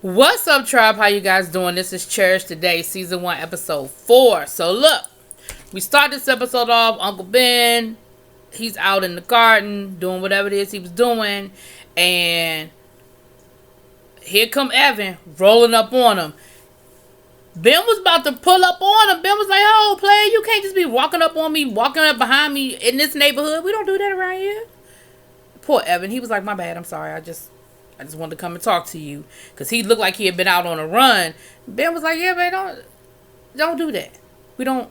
What's up, tribe? How you guys doing? This is Cherish today, season 1, episode 4. So look, we start this episode off. Uncle Ben, he's out in the garden doing whatever it is he was doing, and here come Evan rolling up on him. Ben was about to pull up on him. Ben was like, "Oh, player, you can't just be walking up on me, walking up behind me in this neighborhood. We don't do that around here." Poor Evan. He was like, "My bad. I'm sorry. I just wanted to come and talk to you," because he looked like he had been out on a run. Ben was like, "Yeah, man, don't do that. We don't.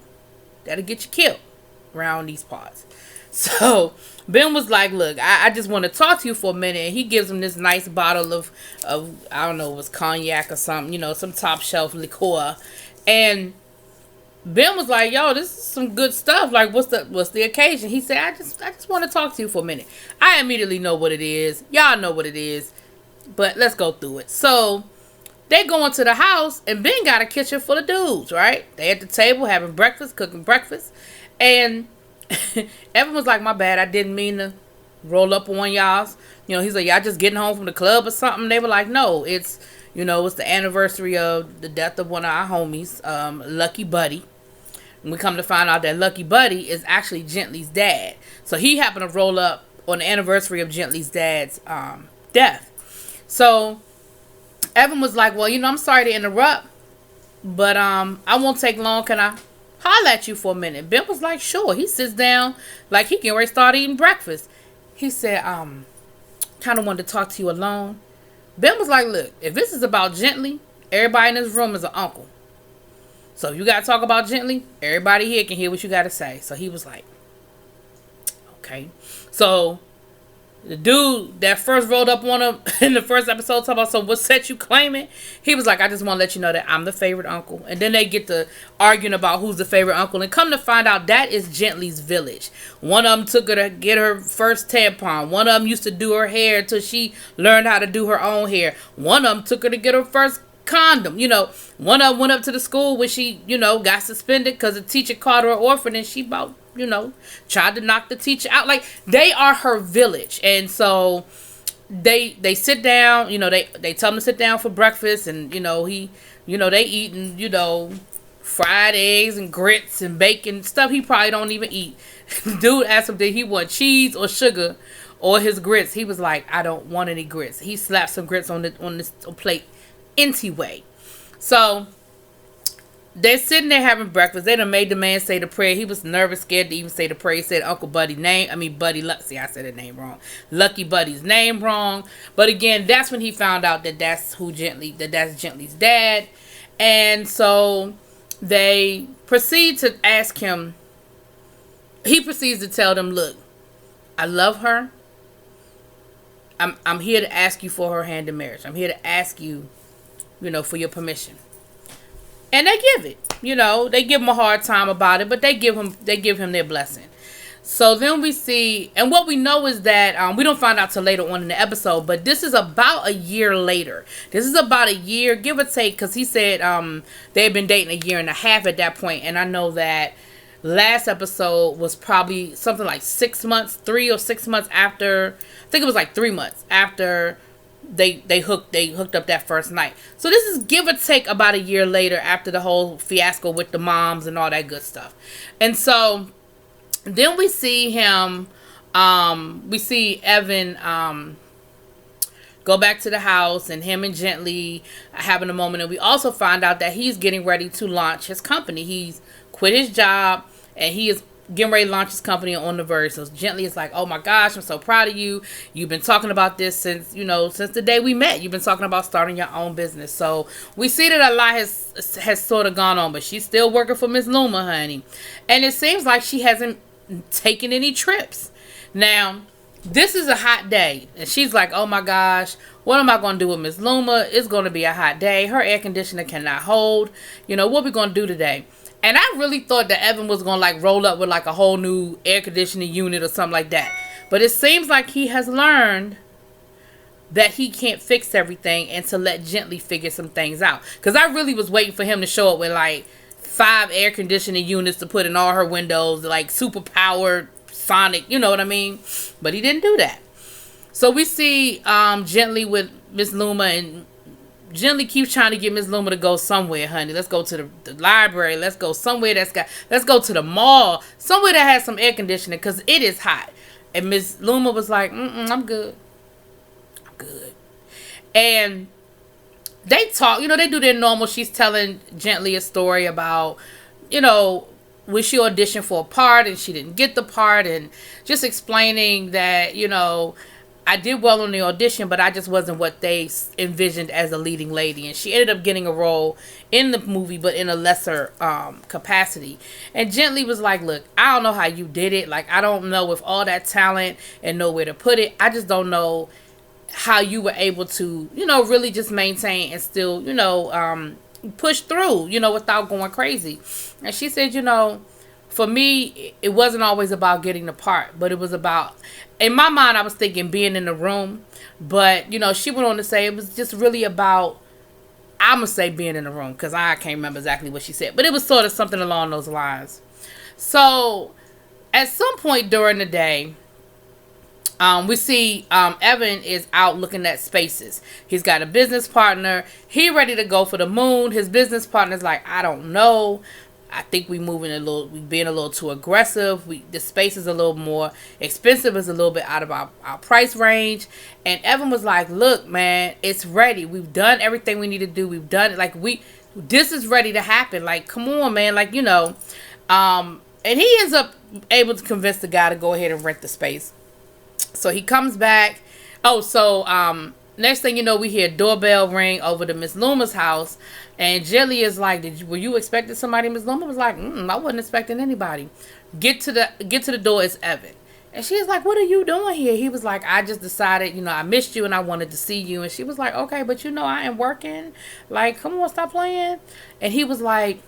That'll get you killed around these parts." So Ben was like, "Look, I just want to talk to you for a minute." And he gives him this nice bottle of I don't know, it was cognac or something, some top shelf liqueur. And Ben was like, "Yo, this is some good stuff. Like, what's the occasion?" He said, I just want to talk to you for a minute." I immediately know what it is. Y'all know what it is. But let's go through it. So they go into the house, and Ben got a kitchen full of dudes, right? They at the table having breakfast, cooking breakfast. And Evan was like, "My bad, I didn't mean to roll up on y'all." He's like, "Y'all just getting home from the club or something?" They were like, "No, it's the anniversary of the death of one of our homies, Lucky Buddy." And we come to find out that Lucky Buddy is actually Gently's dad. So he happened to roll up on the anniversary of Gently's dad's death. So Evan was like, "Well, I'm sorry to interrupt, but I won't take long. Can I holler at you for a minute?" Ben was like, "Sure." He sits down like he can already start eating breakfast. He said, "Kind of wanted to talk to you alone." Ben was like, "Look, if this is about Gently, everybody in this room is an uncle. So if you got to talk about Gently, everybody here can hear what you got to say." So he was like, "Okay." So the dude that first rolled up on him in the first episode talking about, "So what set you claiming?" He was like, "I just want to let you know that I'm the favorite uncle." And then they get to arguing about who's the favorite uncle. And come to find out, that is Gently's village. One of them took her to get her first tampon. One of them used to do her hair until she learned how to do her own hair. One of them took her to get her first condom. One of them went up to the school when she, got suspended because the teacher called her an orphan, and she about, tried to knock the teacher out. Like, they are her village. And so they sit down, they tell him to sit down for breakfast, and they eating, fried eggs and grits and bacon, stuff he probably don't even eat. Dude asked him, did he want cheese or sugar or his grits? He was like, "I don't want any grits." He slapped some grits on this plate anyway. So they're sitting there having breakfast. They done made the man say the prayer. He was nervous, scared to even say the prayer. He said Uncle Buddy's name. Buddy. See, I said the name wrong. Lucky Buddy's name wrong. But again, that's when he found out that that's Gently's dad. And so they proceed to ask him. He proceeds to tell them, "Look, I love her. I'm here to ask you for her hand in marriage. I'm here to ask you, for your permission." And they give it. They give him a hard time about it, but they give him their blessing. So then we see, and what we know is that we don't find out till later on in the episode, but this is about a year later. This is about a year, give or take, because he said they had been dating a year and a half at that point. And I know that last episode was probably something like 6 months, 3 or 6 months after. I think it was like 3 months after they hooked up that first night. So this is give or take about a year later, after the whole fiasco with the moms and all that good stuff. And so then we see him, we see Evan go back to the house, and him and Gently having a moment. And we also find out that he's getting ready to launch his company. He's quit his job, and he is getting ready to launch his company on the verge. So Gently is like, "Oh my gosh, I'm so proud of you. You've been talking about this since the day we met. You've been talking about starting your own business." So we see that a lot has sort of gone on, but she's still working for Miss Luma, honey. And it seems like she hasn't taken any trips. Now, this is a hot day, and she's like, "Oh my gosh, what am I going to do with Miss Luma? It's going to be a hot day. Her air conditioner cannot hold. What we going to do today?" And I really thought that Evan was going to roll up with a whole new air conditioning unit or something like that. But it seems like he has learned that he can't fix everything, and to let Gently figure some things out. Because I really was waiting for him to show up with 5 air conditioning units to put in all her windows, super powered sonic, you know what I mean? But he didn't do that. So we see Gently with Miss Luma, and Gently keeps trying to get Miss Luma to go somewhere, honey. Let's go to the library. Let's go somewhere let's go to the mall. Somewhere that has some air conditioning because it is hot. And Miss Luma was like, I'm good. I'm good. And they talk, they do their normal. She's telling Gently a story about, when she auditioned for a part and she didn't get the part, and just explaining that, I did well on the audition, but I just wasn't what they envisioned as a leading lady. And she ended up getting a role in the movie, but in a lesser capacity. And Gently was like, look, I don't know how you did it. Like, I don't know, with all that talent and nowhere to put it, I just don't know how you were able to, really just maintain and still, push through, without going crazy. And she said, for me, it wasn't always about getting the part, but it was about, in my mind, I was thinking being in the room. But, she went on to say it was just really about, I'm going to say being in the room, because I can't remember exactly what she said. But it was sort of something along those lines. So, at some point during the day, we see Evan is out looking at spaces. He's got a business partner. He ready to go for the moon. His business partner's like, I don't know. I think we being a little too aggressive. The space is a little more expensive. It's a little bit out of our price range. And Evan was like, look, man, it's ready. We've done everything we need to do. We've done it. Like, this is ready to happen. Like, come on, man. Like, and he ends up able to convince the guy to go ahead and rent the space. So he comes back. Next thing you know, we hear a doorbell ring over to Miss Luma's house. And Jelly is like, were you expecting somebody? Miss Luma was like, I wasn't expecting anybody. Get to the door, it's Evan. And she's like, what are you doing here? He was like, I just decided, I missed you and I wanted to see you. And she was like, okay, but I am working. Like, come on, stop playing. And he was like,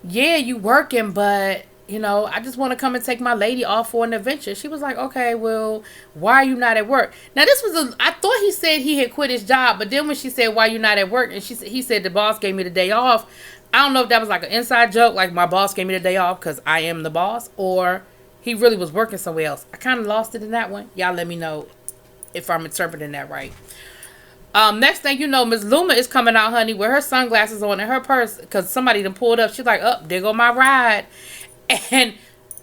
yeah, you working, but I just want to come and take my lady off for an adventure. She was like, okay, well, why are you not at work? Now, I thought he said he had quit his job, but then when she said, why are you not at work? And he said, the boss gave me the day off. I don't know if that was like an inside joke, like my boss gave me the day off because I am the boss, or he really was working somewhere else. I kind of lost it in that one. Y'all let me know if I'm interpreting that right. Next thing you know, Miss Luma is coming out, honey, with her sunglasses on and her purse because somebody done pulled up. She's like, there go my ride. And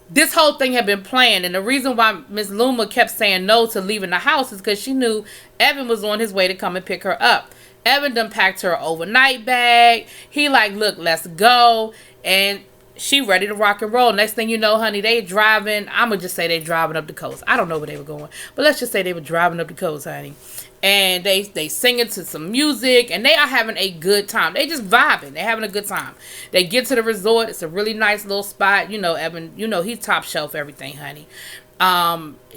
this whole thing had been planned. And the reason why Miss Luma kept saying no to leaving the house is because she knew Evan was on his way to come and pick her up. Evan done packed her overnight bag. He like, look, let's go. And she ready to rock and roll. Next thing you know, honey, they driving. I'm going to just say they driving up the coast. I don't know where they were going. But let's just say they were driving up the coast, honey. And they singing to some music. And they are having a good time. They just vibing. They having a good time. They get to the resort. It's a really nice little spot. Evan, he's top shelf everything, honey.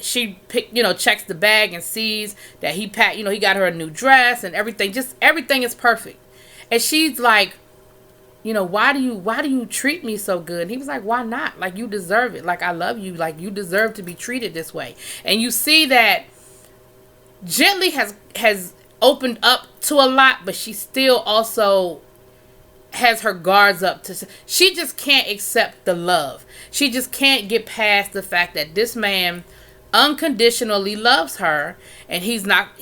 She checks the bag and sees that he packed, he got her a new dress and everything. Just everything is perfect. And she's like, why do you treat me so good? And he was like, why not? Like, you deserve it. Like, I love you. Like, you deserve to be treated this way. And you see that Gently has opened up to a lot, but she still also has her guards up. She just can't accept the love. She just can't get past the fact that this man unconditionally loves her, and he's not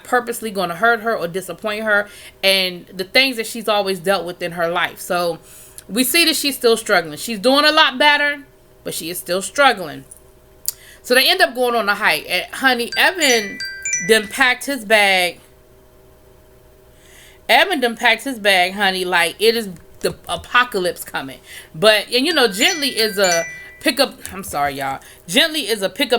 purposely going to hurt her or disappoint her, and the things that she's always dealt with in her life. So we see that she's still struggling. She's doing a lot better, but she is still struggling. So they end up going on a hike, and honey, Evan done packed his bag, honey, like it is the apocalypse coming. But, and Gently is a pick up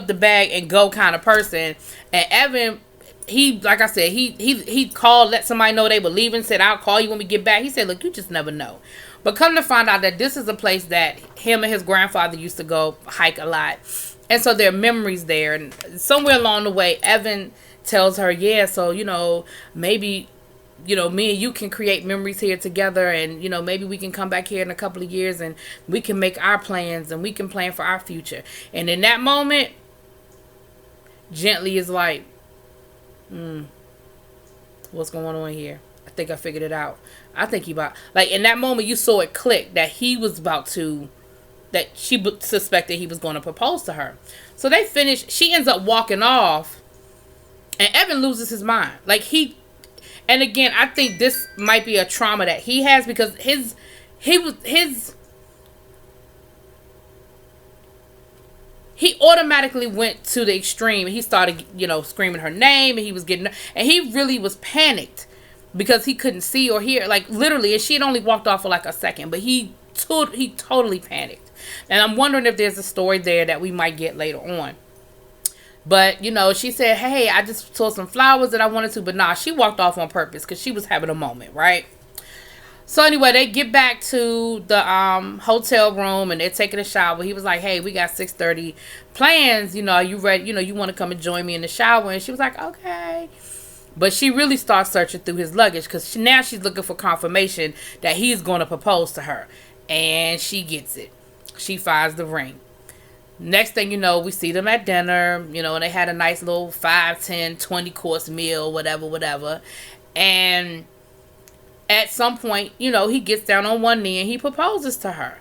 the bag and go kind of person. And Evan, he, like I said, he called, let somebody know they were leaving, said, I'll call you when we get back. He said, look, you just never know. But come to find out that this is a place that him and his grandfather used to go hike a lot. And so there are memories there. And somewhere along the way, Evan tells her, yeah, so, maybe, me and you can create memories here together, and, maybe we can come back here in a couple of years and we can make our plans and we can plan for our future. And in that moment, Gently is like, what's going on here? I think I figured it out. I think in that moment, you saw it click that he was that she suspected he was going to propose to her. So they finish. She ends up walking off, and Evan loses his mind. Like, And again, I think this might be a trauma that he has, because he automatically went to the extreme. He started, screaming her name, and he was and he really was panicked because he couldn't see or hear, like literally, and she had only walked off for like a second, but he totally panicked. And I'm wondering if there's a story there that we might get later on. But, she said, hey, I just saw some flowers that I wanted to. But nah, she walked off on purpose because she was having a moment, right? So anyway, they get back to the hotel room and they're taking a shower. He was like, hey, we got 6:30 plans. Are you ready? You want to come and join me in the shower? And she was like, okay. But she really starts searching through his luggage because now she's looking for confirmation that he's going to propose to her. And she gets it. She finds the ring. Next thing you know, we see them at dinner, and they had a nice little 5, 10, 20 course meal, whatever. And at some point, he gets down on one knee and he proposes to her.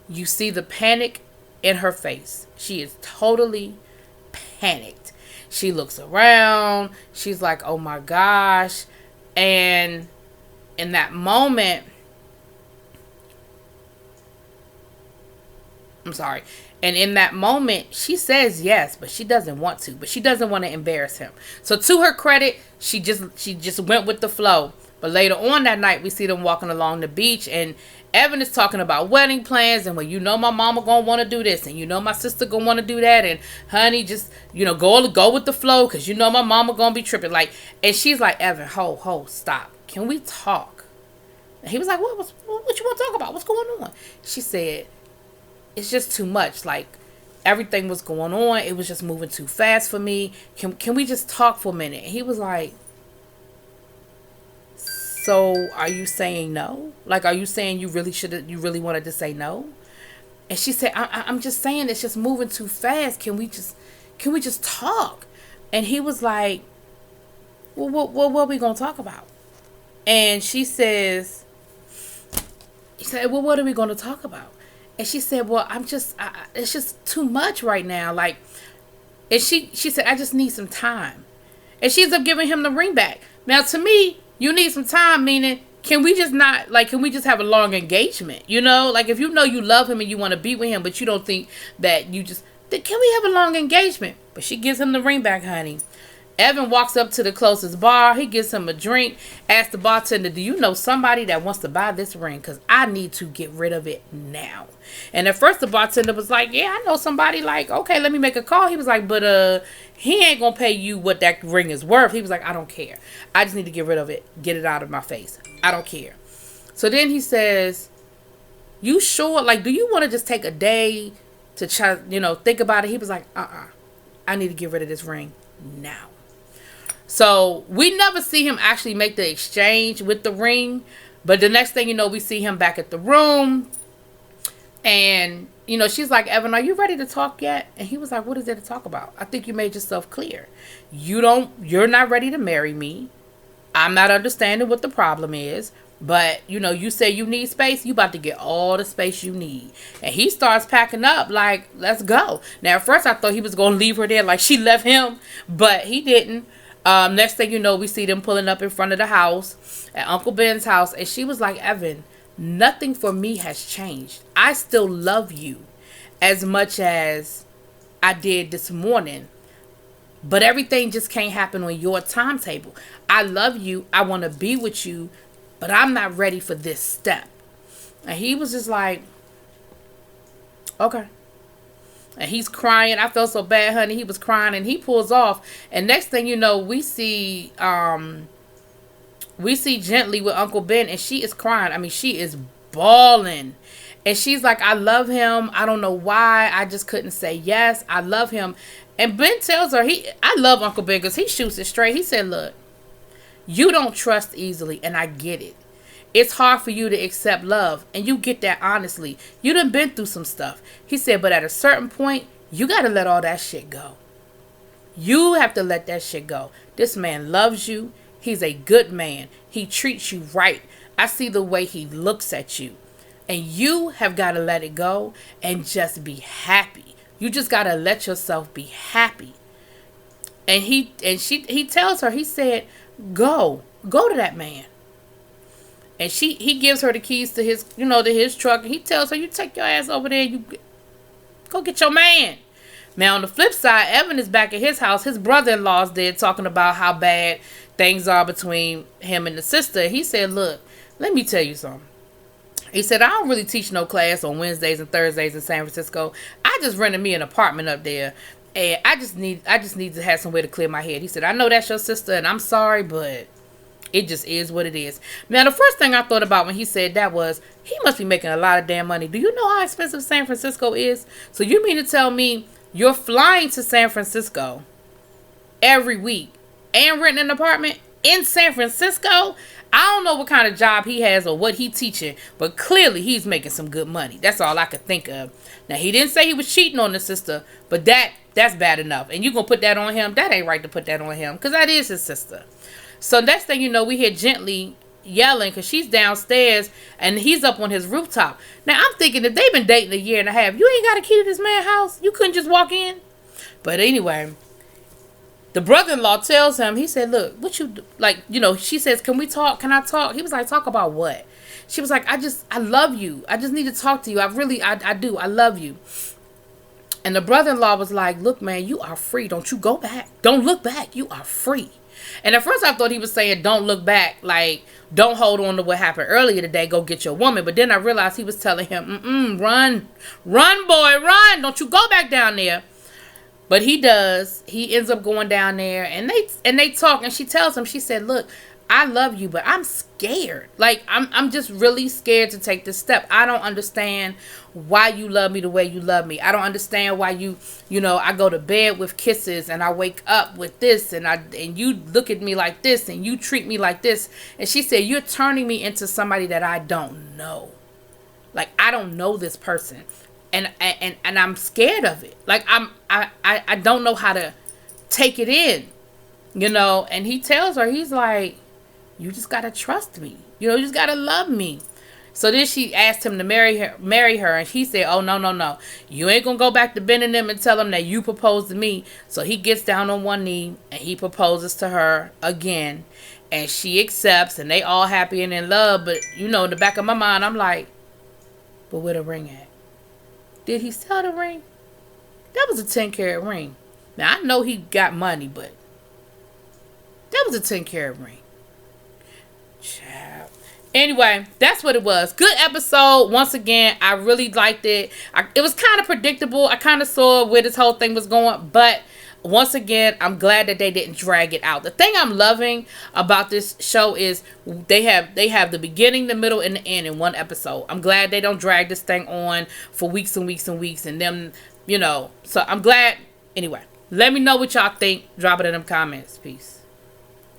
You see the panic in her face. She is totally panicked. She looks around. She's like, oh my gosh. And in that moment, And in that moment, she says yes, but she doesn't want to. But she doesn't want to embarrass him. So to her credit, she just went with the flow. But later on that night, we see them walking along the beach, and Evan is talking about wedding plans, and my mama gonna want to do this, and my sister gonna want to do that, and honey, just go with the flow, cause my mama gonna be tripping. Like, and she's like, Evan, ho, stop. Can we talk? And he was like, what you want to talk about? What's going on? She said, it's just too much. Like, everything was going on. It was just moving too fast for me. Can we just talk for a minute? And he was like, so are you saying no? Like, are you saying you really wanted to say no? And she said, I'm just saying it's just moving too fast. Can we just talk? And he was like, well, what are we going to talk about? And he said, well, what are we going to talk about? And she said, well, it's just too much right now. Like, and she said, I just need some time. And she ends up giving him the ring back. Now, to me, you need some time, meaning, can we just have a long engagement? Like, if you love him and you want to be with him, but you don't think that can we have a long engagement? But she gives him the ring back, honey. Evan walks up to the closest bar. He gives him a drink. Asks the bartender, do you know somebody that wants to buy this ring? Because I need to get rid of it now. And at first the bartender was like, yeah, I know somebody. Like, okay, let me make a call. He was like, but he ain't going to pay you what that ring is worth. He was like, I don't care. I just need to get rid of it. Get it out of my face. I don't care. So then he says, you sure? Like, do you want to just take a day to try, think about it? He was like, I need to get rid of this ring now. So we never see him actually make the exchange with the ring. But the next thing we see him back at the room. And, she's like, Evan, are you ready to talk yet? And he was like, what is there to talk about? I think you made yourself clear. You're not ready to marry me. I'm not understanding what the problem is. But, you say you need space. You about to get all the space you need. And he starts packing up like, let's go. Now, at first I thought he was going to leave her there like she left him. But he didn't. Next thing you know, we see them pulling up in front of the house, at Uncle Ben's house. And she was like, Evan, nothing for me has changed. I still love you as much as I did this morning. But everything just can't happen on your timetable. I love you. I want to be with you. But I'm not ready for this step. And he was just like, okay. And he's crying. I felt so bad, honey. He was crying and he pulls off. And next thing you know, we see Gently with Uncle Ben, and she is crying. I mean, she is bawling. And she's like, I love him. I don't know why. I just couldn't say yes. I love him. And Ben tells her, I love Uncle Ben because he shoots it straight. He said, look, you don't trust easily, and I get it. It's hard for you to accept love, and you get that honestly. You done been through some stuff. He said, but at a certain point, you got to let all that shit go. You have to let that shit go. This man loves you. He's a good man. He treats you right. I see the way he looks at you. And you have got to let it go and just be happy. You just got to let yourself be happy. And he tells her, he said, go go to that man. And he gives her the keys to his truck. And he tells her, you take your ass over there and you go get your man. Now, on the flip side, Evan is back at his house. His brother-in-law's there talking about how bad things are between him and the sister. He said, look, let me tell you something. He said, I don't really teach no class on Wednesdays and Thursdays in San Francisco. I just rented me an apartment up there. And I just need to have somewhere to clear my head. He said, I know that's your sister and I'm sorry, but it just is what it is. Now, the first thing I thought about when he said that was, he must be making a lot of damn money. Do you know how expensive San Francisco is? So you mean to tell me you're flying to San Francisco every week and renting an apartment in San Francisco? I don't know what kind of job he has or what he's teaching, but clearly he's making some good money. That's all I could think of. Now, he didn't say he was cheating on the sister, but that's bad enough. And you gonna put that on him? That ain't right to put that on him, because that is his sister. So next thing you know, we hear Gently yelling because she's downstairs and he's up on his rooftop. Now, I'm thinking if they've been dating a year and a half, you ain't got a key to this man's house? You couldn't just walk in? But anyway, the brother-in-law tells him, he said, look, what you, like, she says, can we talk? Can I talk? He was like, talk about what? She was like, I love you. I just need to talk to you. I do. I love you. And the brother-in-law was like, look, man, you are free. Don't you go back. Don't look back. You are free. And at first I thought he was saying, don't look back. Like, don't hold on to what happened earlier today. Go get your woman. But then I realized he was telling him, run, boy, run. Don't you go back down there. But he does. He ends up going down there and they talk. And she tells him, she said, look, I love you, but I'm scared. Like, I'm just really scared to take this step. I don't understand why you love me the way you love me. I don't understand why I go to bed with kisses and I wake up with this and you look at me like this and you treat me like this. And she said, you're turning me into somebody that I don't know. Like, I don't know this person. And I'm scared of it. Like, I don't know how to take it in, and he tells her, he's like, you just got to trust me. You just got to love me. So then she asked him to marry her. And he said, oh, no. You ain't going to go back to Ben and them and tell them that you proposed to me. So he gets down on one knee and he proposes to her again. And she accepts and they all happy and in love. But, in the back of my mind, I'm like, but where the ring at? Did he sell the ring? That was a 10-carat ring. Now, I know he got money, but that was a 10-carat ring. Child. Anyway, that's what it was. Good episode. Once again, I really liked it. It was kind of predictable. I kind of saw where this whole thing was going. But once again, I'm glad that they didn't drag it out. The thing I'm loving about this show is they have the beginning, the middle, and the end in one episode. I'm glad they don't drag this thing on for weeks and weeks and weeks. And them, so I'm glad. Anyway, let me know what y'all think. Drop it in them comments. Peace.